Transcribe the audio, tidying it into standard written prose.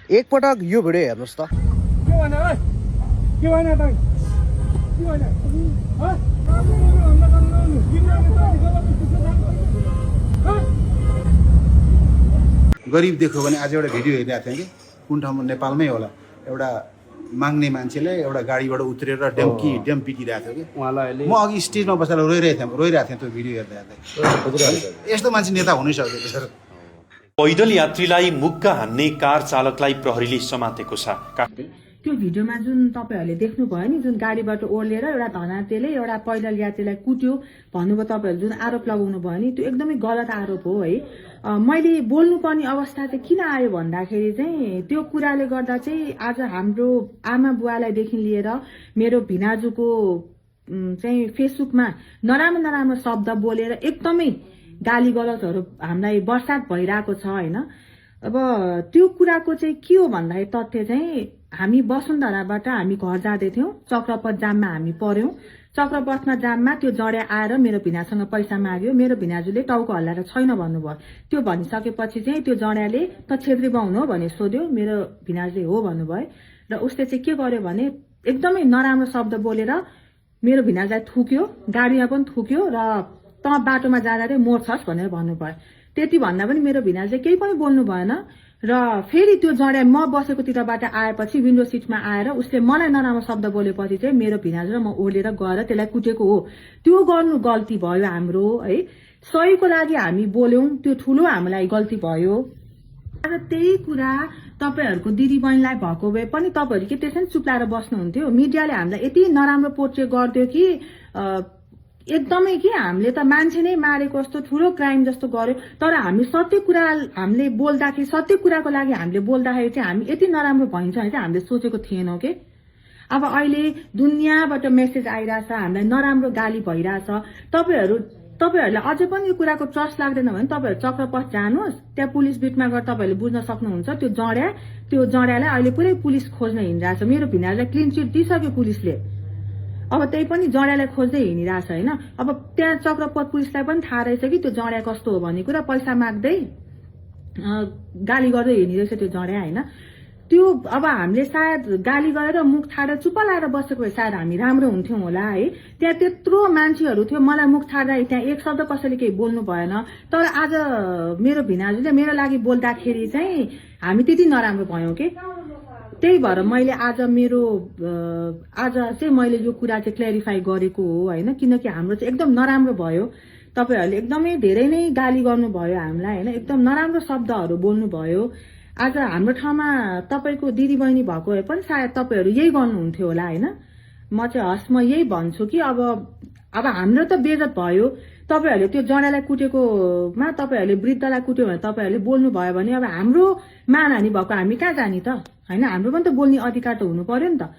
एकपटक यो भिडियो हेर्नुहोस् त। गरिब देख्यो भने आज एउटा भिडियो हेरिरहेको थिएँ कि कुन ठाउँमा नेपालमै होला, एउटा माग्ने मान्छेले एउटा गाडीबाट उत्रेर ड्याम पिटिरहेको थियो कि म अघि स्टेजमा बसेर रोइरहेको थिएँ त्यो भिडियो हेर्दा यस्तो मान्छे नेता हुनै सक्दैन सर। पैदल यात्रीलाई मुक्का हान्ने कार चालकलाई प्रहरीले समातेको छ। त्यो भिडियोमा जुन तपाईहरुले देख्नुभयो नि, जुन गाडीबाट ओर्लेर एउटा धनातेले एउटा पैदल यात्रीलाई कुट्यो भन्नुभयो, तपाईहरु जुन आरोप लगाउनु भयो नि, त्यो एकदमै गलत आरोप हो है। मैले बोल्नुपर्ने अवस्था चाहिँ किन आयो भन्दाखेरि चाहिँ त्यो कुराले गर्दा चाहिँ आज हाम्रो आमा बुवालाईदेखि लिएर मेरो भिनाजुको चाहिँ फेसबुकमा नराम्रो शब्द बोलेर एकदमै गाली गलतहरू हामीलाई बर्सात भइरहेको छ हैन। अब त्यो कुराको चाहिँ के हो भन्दाखेरि तथ्य चाहिँ हामी वसुन्धराबाट हामी घर जाँदै थियौं, चक्रपथ जाममा हामी पर्यौं। चक्रपथमा जाममा त्यो जड्या आएर मेरो भिनासँग पैसा माग्यो, मेरो भिनाजुले टाउको हल्लाएर छैन भन्नुभयो। त्यो भनिसकेपछि चाहिँ त्यो जड्याले त छेत्री बाहुन हो भने सोध्यो, मेरो भिनाजुले हो भन्नुभयो र उसले चाहिँ के गर्यो भने एकदमै नराम्रो शब्द बोलेर मेरो भिनाजुलाई थुक्यो, गाडीमा पनि थुक्यो र त बाटोमा जाँदा चाहिँ मोर्छस् भनेर भन्नुभयो। त्यति भन्दा पनि मेरो भिनाजुले केही पनि बोल्नु भएन र फेरि त्यो जड्या म बसेको तिरबाट आएपछि विन्डो सिटमा आएर उसले मलाई नराम्रो शब्द बोलेपछि चाहिँ मेरो भिनाजु र म ओर्लेर गएर त्यसलाई कुटेको हो। त्यो गर्नु गल्ती भयो हाम्रो है। सहीको लागि हामी बोल्यौं, त्यो ठुलो हामीलाई गल्ती भयो। आज त्यही कुरा तपाईहरुको दिदी बहिनीलाई भएको भए पनि तपाईहरु के त्यसै चुप्लाएर बस्नुहुन्थ्यो? मिडियाले हामीलाई यति नराम्रो पोर्ट्रे गर्दियो कि एकदमै कि हामीले त मान्छे नै मारेको जस्तो ठुलो क्राइम जस्तो गर्यो। तर हामी सत्य कुरा हामीले बोल्दाखेरि, सत्य कुराको लागि हामीले बोल्दाखेरि चाहिँ हामी यति नराम्रो भइन्छ भने चाहिँ हामीले सोचेको थिएनौं के। अब अहिले दुनियाँबाट मेसेज आइरहेछ, हामीलाई नराम्रो गाली भइरहेछ। तपाईहरुले अझै पनि यो कुराको ट्रस्ट लाग्दैन भने तपाईहरु चक्रपथ जानुहोस्, त्यहाँ पुलिस बिटमा गएर तपाईहरुले बुझ्न सक्नुहुन्छ। त्यो जड्यालाई अहिले पुरै पुलिस खोज्न हिँडिरहेछ। मेरो भिनाजुलाई क्लिन चिट दिइसक्यो पुलिसले, अब त्यही पनि जड्यालाई खोज्दै हिँडिरहेछ हैन। अब त्यहाँ चक्रपथ पुलिसलाई पनि थाहा रहेछ कि त्यो जड्या कस्तो हो भन्ने कुरा, पैसा माग्दै गाली गर्दै हिँडिरहेछ त्यो जड्या हैन। त्यो अब हामीले सायद गाली गरेर मुख छाडेर चुप लाएर बसेको भए सायद हामी राम्रो हुन्थ्यौं होला है। त्यहाँ त्यत्रो मान्छेहरू थियो, मलाई मुख छाड्दा त्यहाँ एक शब्द कसैले केही बोल्नु भएन। तर आज मेरो भिनाजुले मेरो लागि बोल्दाखेरि चाहिँ हामी त्यति नराम्रो भयौं के। त्यही भएर मैले आज चाहिँ मैले यो कुरा चाहिँ क्ल्यारिफाई गरेको हो हैन। किनकि हाम्रो चाहिँ एकदम नराम्रो भयो, तपाईहरुले एकदमै धेरै नै गाली गर्नुभयो हामीलाई हैन, एकदम नराम्रो शब्दहरू बोल्नु भयो। आज हाम्रो ठाउँमा तपाईको दिदी बहिनी भएको भए पनि सायद तपाईहरु यही गर्नुहुन्थ्यो होला हैन। म चाहिँ म यही भन्छु कि अब हाम्रो त बेइज्जत भयो। तपाईहरुले त्यो जड्यालाई कुटेकोमा तपाईहरुले वृद्धलाई कुट्यो भने तपाईहरुले बोल्नु भयो भने अब हाम्रो मानहानि भएको हामी कहाँ जाने त हैन। हाम्रो पनि त बोल्ने अधिकार त हुनु पर्यो नि त।